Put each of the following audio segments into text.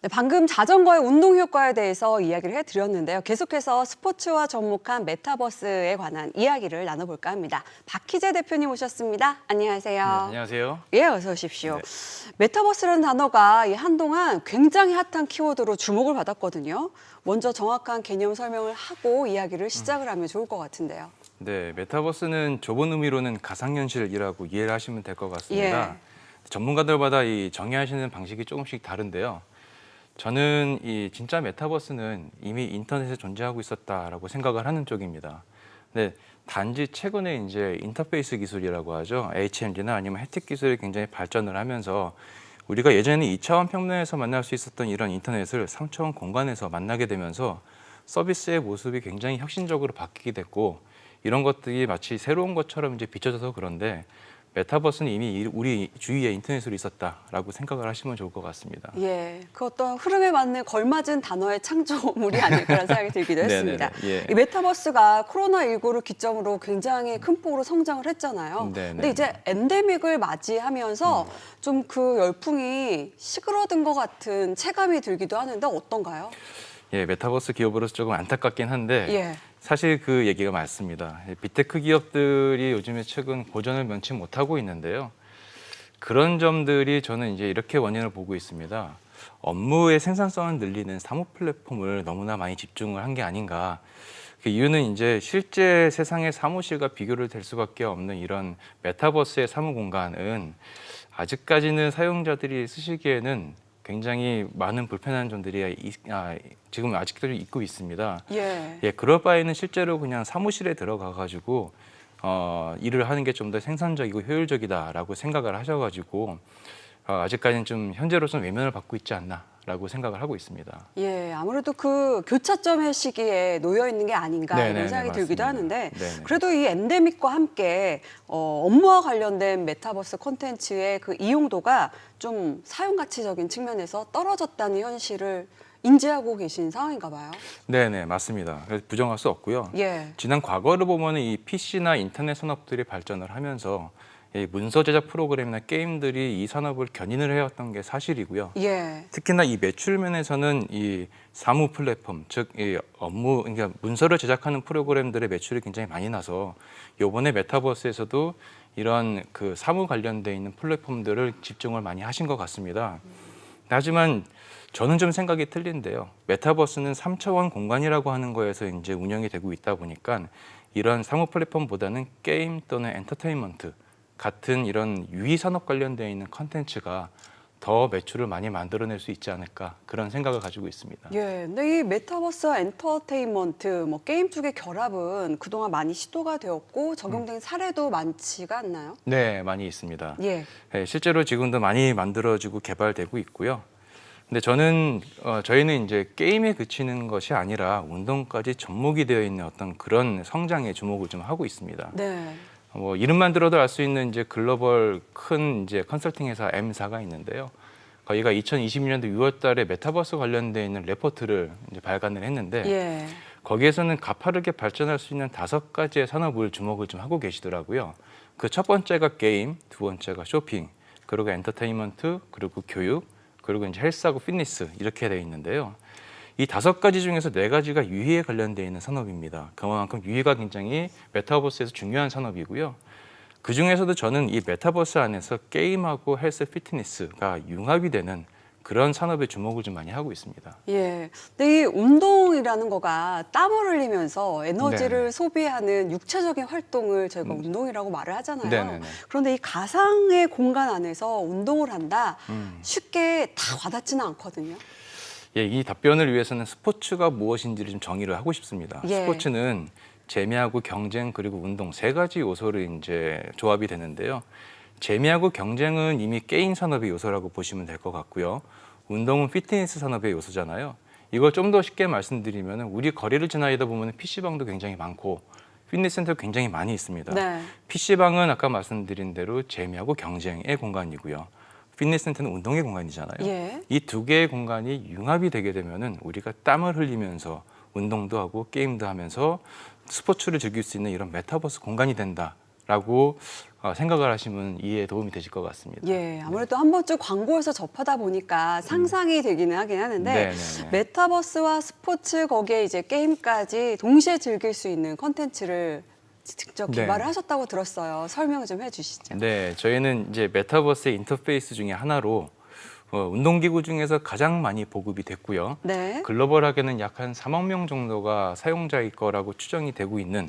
네, 방금 자전거의 운동 효과에 대해서 이야기를 해드렸는데요. 계속해서 스포츠와 접목한 메타버스에 관한 이야기를 나눠볼까 합니다. 박희재 대표님 오셨습니다. 안녕하세요. 네, 안녕하세요. 예, 어서 오십시오. 네. 메타버스라는 단어가 한동안 굉장히 핫한 키워드로 주목을 받았거든요. 먼저 정확한 개념 설명을 하고 이야기를 시작을 하면 좋을 것 같은데요. 네, 메타버스는 좁은 의미로는 가상현실이라고 이해를 하시면 될 것 같습니다. 전문가들마다 이 정의하시는 방식이 조금씩 다른데요. 저는 이 진짜 메타버스는 이미 인터넷에 존재하고 있었다라고 생각을 하는 쪽입니다. 근데 단지 최근에 이제 인터페이스 기술이라고 하죠. HMD나 아니면 햅틱 기술이 굉장히 발전을 하면서 우리가 예전에 2차원 평면에서 만날 수 있었던 이런 인터넷을 3차원 공간에서 만나게 되면서 서비스의 모습이 굉장히 혁신적으로 바뀌게 됐고 이런 것들이 마치 새로운 것처럼 이제 비춰져서 그런데 메타버스는 이미 우리 주위에 인터넷으로 있었다라고 생각을 하시면 좋을 것 같습니다. 예, 그 어떤 흐름에 맞는 걸맞은 단어의 창조물이 아닐까라는 생각이 들기도 했습니다. 예. 이 메타버스가 코로나19를 기점으로 굉장히 큰 폭으로 성장을 했잖아요. 네네. 근데 이제 엔데믹을 맞이하면서 좀 그 열풍이 시그러든 것 같은 체감이 들기도 하는데 어떤가요? 예, 메타버스 기업으로서 조금 안타깝긴 한데 예. 사실 그 얘기가 맞습니다. 빅테크 기업들이 요즘에 최근 고전을 면치 못하고 있는데요. 그런 점들이 저는 이제 이렇게 원인을 보고 있습니다. 업무의 생산성을 늘리는 사무 플랫폼을 너무나 많이 집중을 한 게 아닌가. 그 이유는 이제 실제 세상의 사무실과 비교를 될 수밖에 없는 이런 메타버스의 사무 공간은 아직까지는 사용자들이 쓰시기에는 굉장히 많은 불편한 점들이 지금 아직도 있고 있습니다. 예. 그럴 바에는 실제로 그냥 사무실에 들어가 가지고 일을 하는 게 좀 더 생산적이고 효율적이다라고 생각을 하셔가지고 아직까지는 좀 현재로서는 외면을 받고 있지 않나라고 생각을 하고 있습니다. 예, 아무래도 그 교차점의 시기에 놓여 있는 게 아닌가 이런 네네네, 생각이 들기도 맞습니다. 하는데 네네. 그래도 이 엔데믹과 함께 업무와 관련된 메타버스 콘텐츠의 그 이용도가 좀 사용 가치적인 측면에서 떨어졌다는 현실을 인지하고 계신 상황인가 봐요. 네네, 맞습니다. 그래서 부정할 수 없고요. 예. 지난 과거를 보면 이 PC나 인터넷 산업들이 발전을 하면서 이 문서 제작 프로그램이나 게임들이 이 산업을 견인을 해왔던 게 사실이고요. 예. 특히나 이 매출 면에서는 이 사무 플랫폼, 즉 이 업무, 그러니까 문서를 제작하는 프로그램들의 매출이 굉장히 많이 나서 이번에 메타버스에서도 이런 그 사무 관련돼 있는 플랫폼들을 집중을 많이 하신 것 같습니다. 하지만 저는 좀 생각이 틀린데요. 메타버스는 3차원 공간이라고 하는 거에서 이제 운영이 되고 있다 보니까 이런 사무 플랫폼보다는 게임 또는 엔터테인먼트 같은 이런 유희 산업 관련되어 있는 컨텐츠가 더 매출을 많이 만들어낼 수 있지 않을까 그런 생각을 가지고 있습니다. 예. 근데 이 메타버스와 엔터테인먼트, 뭐 게임 쪽의 결합은 그동안 많이 시도가 되었고 적용된 사례도 많지가 않나요? 네, 많이 있습니다. 예. 실제로 지금도 많이 만들어지고 개발되고 있고요. 근데 저희는 이제 게임에 그치는 것이 아니라 운동까지 접목이 되어 있는 어떤 그런 성장에 주목을 좀 하고 있습니다. 네. 뭐 이름만 들어도 알 수 있는 이제 글로벌 큰 이제 컨설팅 회사 M사가 있는데요. 거기가 2022년도 6월달에 메타버스 관련돼 있는 레포트를 이제 발간을 했는데 예. 거기에서는 가파르게 발전할 수 있는 5가지의 산업을 주목을 좀 하고 계시더라고요. 그 첫 번째가 게임, 두 번째가 쇼핑, 그리고 엔터테인먼트, 그리고 교육, 그리고 이제 헬스하고 피트니스 이렇게 되어 있는데요. 이 5가지 중에서 4가지가 유희에 관련되어 있는 산업입니다. 그만큼 유희가 굉장히 메타버스에서 중요한 산업이고요. 그 중에서도 저는 이 메타버스 안에서 게임하고 헬스, 피트니스가 융합이 되는 그런 산업에 주목을 좀 많이 하고 있습니다. 예. 근데 이 운동이라는 거가 땀을 흘리면서 에너지를 네네. 소비하는 육체적인 활동을 저희가 운동이라고 말을 하잖아요. 네네네. 그런데 이 가상의 공간 안에서 운동을 한다 음. 쉽게 다 와닿지는 않거든요. 이 답변을 위해서는 스포츠가 무엇인지를 좀 정의를 하고 싶습니다. 예. 스포츠는 재미하고 경쟁 그리고 운동 3가지 요소를 이제 조합이 되는데요. 재미하고 경쟁은 이미 게임 산업의 요소라고 보시면 될 것 같고요. 운동은 피트니스 산업의 요소잖아요. 이걸 좀 더 쉽게 말씀드리면 우리 거리를 지나다 보면 PC방도 굉장히 많고 피트니스 센터 굉장히 많이 있습니다. 네. PC방은 아까 말씀드린 대로 재미하고 경쟁의 공간이고요. 피트니스 센터는 운동의 공간이잖아요. 예. 이 2개의 공간이 융합이 되게 되면은 우리가 땀을 흘리면서 운동도 하고 게임도 하면서 스포츠를 즐길 수 있는 이런 메타버스 공간이 된다라고 라고 생각을 하시면 이해에 도움이 되실 것 같습니다. 예, 아무래도 한 번쯤 광고에서 접하다 보니까 상상이 되기는 하긴 하는데 네네네. 메타버스와 스포츠 거기에 이제 게임까지 동시에 즐길 수 있는 컨텐츠를 직접 네. 개발을 하셨다고 들었어요. 설명 좀 해주시죠. 네, 저희는 이제 메타버스의 인터페이스 중에 하나로 운동기구 중에서 가장 많이 보급이 됐고요. 네. 글로벌하게는 약 한 3억 명 정도가 사용자일 거라고 추정이 되고 있는,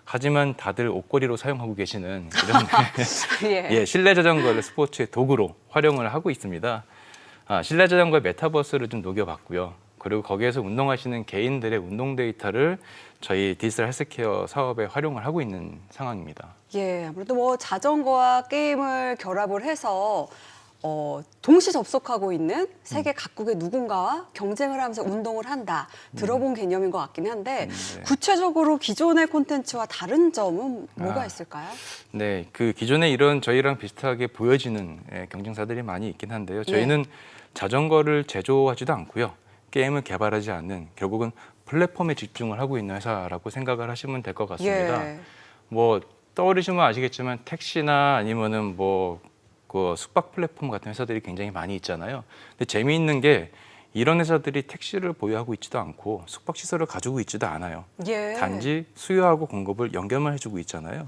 하지만 다들 옷걸이로 사용하고 계시는 이런 예. 실내 자전거를 스포츠의 도구로 활용을 하고 있습니다. 실내 자전거의 메타버스를 좀 녹여봤고요. 그리고 거기에서 운동하시는 개인들의 운동 데이터를 저희 디지털 헬스케어 사업에 활용을 하고 있는 상황입니다. 예, 아무래도 뭐 자전거와 게임을 결합을 해서 동시 접속하고 있는 세계 각국의 누군가와 경쟁을 하면서 운동을 한다. 들어본 개념인 것 같긴 한데 네. 구체적으로 기존의 콘텐츠와 다른 점은 뭐가 있을까요? 네, 그 기존에 이런 저희랑 비슷하게 보여지는 경쟁사들이 많이 있긴 한데요. 저희는 자전거를 제조하지도 않고요. 게임을 개발하지 않는, 결국은 플랫폼에 집중을 하고 있는 회사라고 생각을 하시면 될 것 같습니다. 예. 뭐 떠오르시면 아시겠지만 택시나 아니면은 그 숙박 플랫폼 같은 회사들이 굉장히 많이 있잖아요. 근데 재미있는 게 이런 회사들이 택시를 보유하고 있지도 않고 숙박 시설을 가지고 있지도 않아요. 예. 단지 수요하고 공급을 연결만 해주고 있잖아요.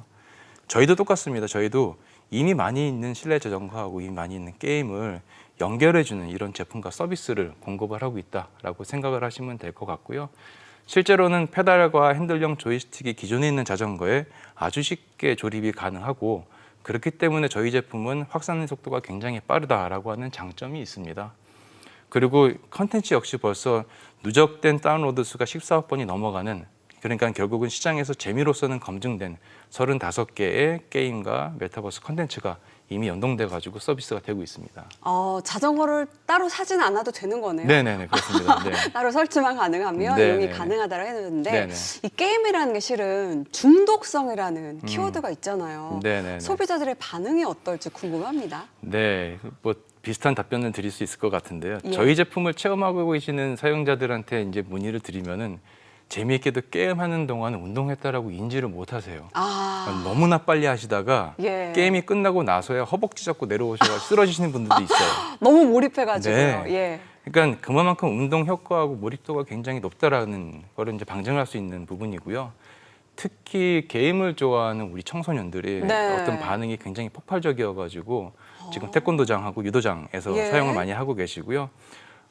저희도 똑같습니다. 저희도 이미 많이 있는 실내 자전거하고 이미 많이 있는 게임을 연결해주는 이런 제품과 서비스를 공급을 하고 있다라고 생각을 하시면 될 것 같고요. 실제로는 페달과 핸들형 조이스틱이 기존에 있는 자전거에 아주 쉽게 조립이 가능하고, 그렇기 때문에 저희 제품은 확산 속도가 굉장히 빠르다라고 하는 장점이 있습니다. 그리고 컨텐츠 역시 벌써 누적된 다운로드 수가 14억 번이 넘어가는, 그러니까 결국은 시장에서 재미로서는 검증된 35개의 게임과 메타버스 컨텐츠가 이미 연동돼 가지고 서비스가 되고 있습니다. 자전거를 따로 사진 않아도 되는 거네요. 네네네, 그렇습니다. 네. 따로 설치만 가능하면 네네. 이미 가능하다고 했는데 네네. 이 게임이라는 게 실은 중독성이라는 키워드가 있잖아요. 네네네. 소비자들의 반응이 어떨지 궁금합니다. 네, 뭐 비슷한 답변을 드릴 수 있을 것 같은데요. 예. 저희 제품을 체험하고 계시는 사용자들한테 이제 문의를 드리면은 재미있게도 게임하는 동안 운동했다라고 인지를 못하세요. 너무나 빨리 하시다가 예. 게임이 끝나고 나서야 허벅지 잡고 내려오셔서 쓰러지시는 분들도 있어요. 너무 몰입해가지고요. 네. 예. 그러니까 그만큼 운동 효과하고 몰입도가 굉장히 높다라는 거를 이제 방증할 수 있는 부분이고요. 특히 게임을 좋아하는 우리 청소년들이 네. 어떤 반응이 굉장히 폭발적이어가지고 지금 태권도장하고 유도장에서 예. 사용을 많이 하고 계시고요.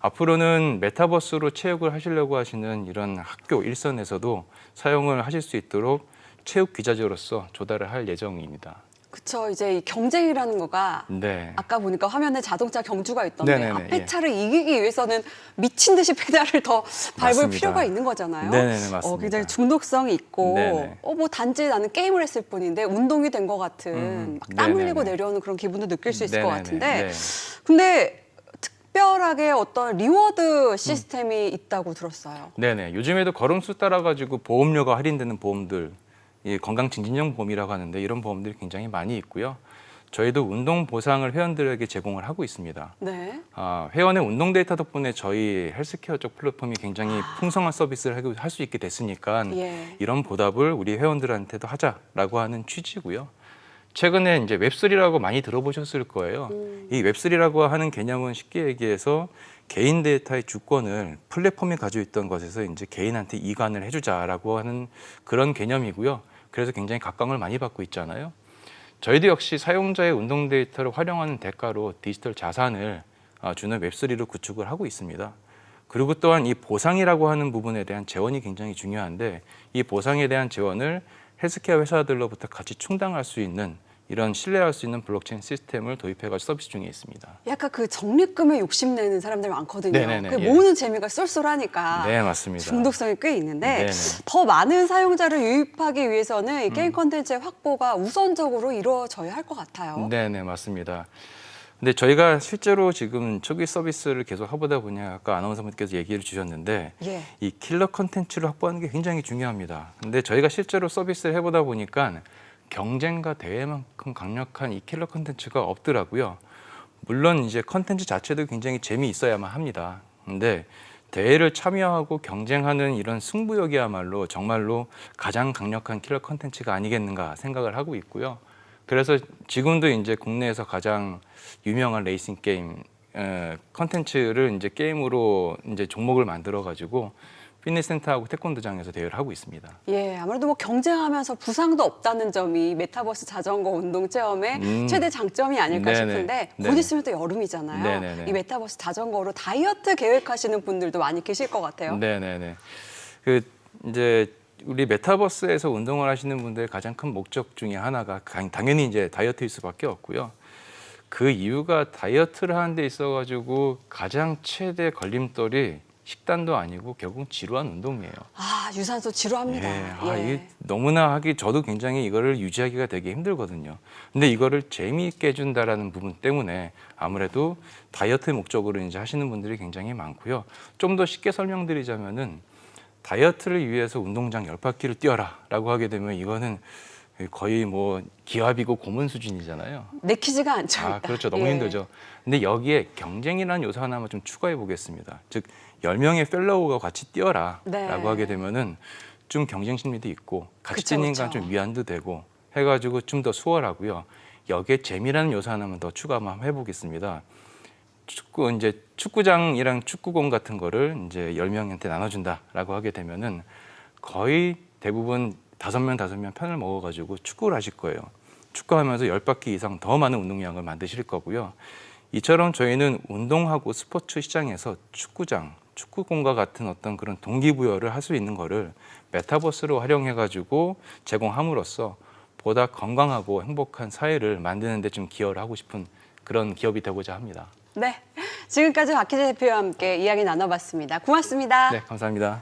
앞으로는 메타버스로 체육을 하시려고 하시는 이런 학교 일선에서도 사용을 하실 수 있도록 체육 기자재로서 조달을 할 예정입니다. 그쵸. 이제 이 경쟁이라는 거가 네. 아까 보니까 화면에 자동차 경주가 있던데 네네네, 앞에 예. 차를 이기기 위해서는 미친 듯이 페달을 더 밟을 맞습니다. 필요가 있는 거잖아요. 네네네, 맞습니다. 굉장히 중독성이 있고 네네. 뭐 단지 나는 게임을 했을 뿐인데 운동이 된 것 같은 막 땀 네네네. 흘리고 내려오는 그런 기분도 느낄 수 있을 것 네네네, 같은데 네. 근데 특별하게 어떤 리워드 시스템이 있다고 들었어요. 네네. 요즘에도 걸음수 따라가지고 보험료가 할인되는 보험들, 이 건강증진형 보험이라고 하는데 이런 보험들이 굉장히 많이 있고요. 저희도 운동 보상을 회원들에게 제공을 하고 있습니다. 네. 회원의 운동 데이터 덕분에 저희 헬스케어 쪽 플랫폼이 굉장히 풍성한 서비스를 할 수 있게 됐으니까 예. 이런 보답을 우리 회원들한테도 하자라고 하는 취지고요. 최근에 이제 웹3라고 많이 들어보셨을 거예요. 이 웹3라고 하는 개념은 쉽게 얘기해서 개인 데이터의 주권을 플랫폼이 가지고 있던 것에서 이제 개인한테 이관을 해주자라고 하는 그런 개념이고요. 그래서 굉장히 각광을 많이 받고 있잖아요. 저희도 역시 사용자의 운동 데이터를 활용하는 대가로 디지털 자산을 주는 웹3를 구축을 하고 있습니다. 그리고 또한 이 보상이라고 하는 부분에 대한 재원이 굉장히 중요한데 이 보상에 대한 재원을 헬스케어 회사들로부터 같이 충당할 수 있는 이런 신뢰할 수 있는 블록체인 시스템을 도입해가지고 서비스 중에 있습니다. 약간 그 적립금에 욕심내는 사람들 많거든요. 네네네, 그 예. 모으는 재미가 쏠쏠하니까 네, 맞습니다. 중독성이 꽤 있는데 네네. 더 많은 사용자를 유입하기 위해서는 이 게임 콘텐츠의 확보가 우선적으로 이루어져야 할 것 같아요. 네, 맞습니다. 근데 저희가 실제로 지금 초기 서비스를 계속 해보다 보니 아까 아나운서분께서 얘기를 주셨는데 예. 이 킬러 컨텐츠를 확보하는 게 굉장히 중요합니다. 근데 저희가 실제로 서비스를 해보다 보니까 경쟁과 대회만큼 강력한 이 킬러 컨텐츠가 없더라고요. 물론 이제 컨텐츠 자체도 굉장히 재미있어야만 합니다. 근데 대회를 참여하고 경쟁하는 이런 승부욕이야말로 정말로 가장 강력한 킬러 콘텐츠가 아니겠는가 생각을 하고 있고요. 그래서 지금도 이제 국내에서 가장 유명한 레이싱 게임 콘텐츠를 이제 게임으로 이제 종목을 만들어 가지고 피트니스 센터하고 태권도장에서 대회를 하고 있습니다. 예, 아무래도 뭐 경쟁하면서 부상도 없다는 점이 메타버스 자전거 운동 체험의 최대 장점이 아닐까 네네. 싶은데 곧 네네. 있으면 또 여름이잖아요. 네네네. 이 메타버스 자전거로 다이어트 계획하시는 분들도 많이 계실 것 같아요. 네네네. 그 이제 우리 메타버스에서 운동을 하시는 분들의 가장 큰 목적 중에 하나가 당연히 이제 다이어트일 수밖에 없고요. 그 이유가 다이어트를 하는 데 있어가지고 가장 최대 걸림돌이 식단도 아니고 결국 지루한 운동이에요. 아, 유산소 지루합니다. 예, 이게 너무나 저도 굉장히 이거를 유지하기가 되게 힘들거든요. 근데 이거를 재미있게 해준다라는 부분 때문에 아무래도 다이어트 목적으로 이제 하시는 분들이 굉장히 많고요. 좀 더 쉽게 설명드리자면은 다이어트를 위해서 운동장 10바퀴를 뛰어라라고 하게 되면 이거는 거의 뭐 기합이고 고문 수준이잖아요. 내키지가 않죠. 아, 일단. 그렇죠. 너무 예. 힘들죠. 근데 여기에 경쟁이라는 요소 하나만 좀 추가해 보겠습니다. 즉 10명의 펠로우가 같이 뛰어라라고 네. 하게 되면은 좀 경쟁 심리도 있고 같이 그쵸, 뛰니까 그쵸. 좀 위안도 되고 해가지고 좀 더 수월하고요. 여기에 재미라는 요소 하나만 더 추가 한번 해보겠습니다. 축구장이랑 축구공 같은 거를 이제 10명한테 나눠준다라고 하게 되면은 거의 대부분 5명 편을 먹어가지고 축구를 하실 거예요. 축구하면서 10바퀴 이상 더 많은 운동량을 만드실 거고요. 이처럼 저희는 운동하고 스포츠 시장에서 축구장, 축구공과 같은 어떤 그런 동기부여를 할 수 있는 거를 메타버스로 활용해가지고 제공함으로써 보다 건강하고 행복한 사회를 만드는 데 좀 기여를 하고 싶은 그런 기업이 되고자 합니다. 네, 지금까지 박희재 대표와 함께 이야기 나눠봤습니다. 고맙습니다. 네, 감사합니다.